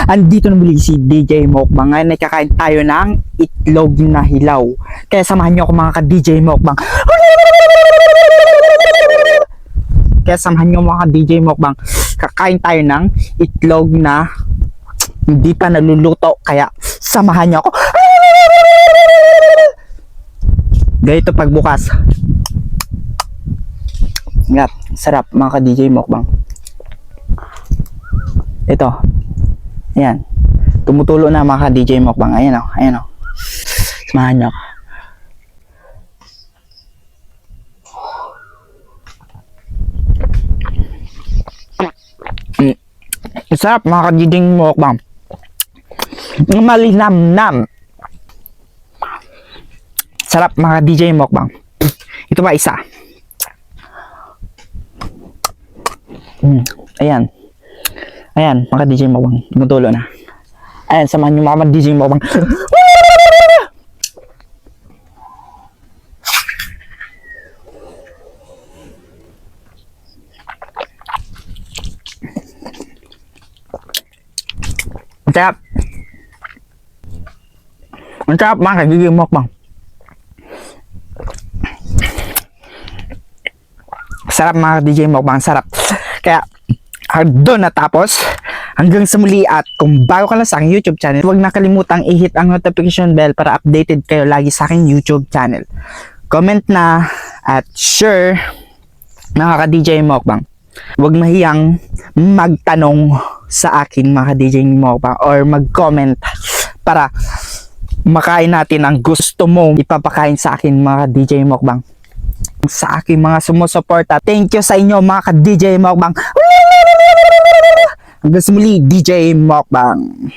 Andito na muli si DJ Mukbang. Ngayon ay kakain tayo ng itlog na hilaw. Kaya samahan niyo ako mga ka-DJ Mukbang. Kaya samahan niyo mga ka-DJ Mukbang. Kakain tayo ng itlog na hindi pa naluluto. Kaya samahan niyo ako. Ganito pagbukas. Ngap, sarap mga ka-DJ Mukbang. Ito. Ayan. Tumutulo na mga ka-DJ Mukbang. Ayan o. Ayan o. Samahan niyo ako. Sarap mga ka-DJ Mukbang. Malinamnam. Sarap mga DJ Mukbang. Ito pa isa. Ayan. Ayan, mga DJ Mukbang. Tumutulo na. Ayan, samahan nyo mga DJ Mukbang. Ang sarap. Ang sarap mga DJ Mukbang. Sarap mga DJ Mukbang, sarap. Kaya doon natapos. Hanggang sa muli, at kung bago ka lang sa aking YouTube channel, huwag nakalimutang i-hit ang notification bell para updated kayo lagi sa aking YouTube channel. Comment na at share mga ka-DJ Mukbang. Huwag mahiyang magtanong sa akin mga ka-DJ Mukbang or mag-comment para makain natin ang gusto mong ipapakain sa akin mga ka-DJ Mukbang. Sa aking mga sumusuporta, thank you sa inyo mga ka-DJ Mukbang. Hanggang sa muli, DJ Mukbang.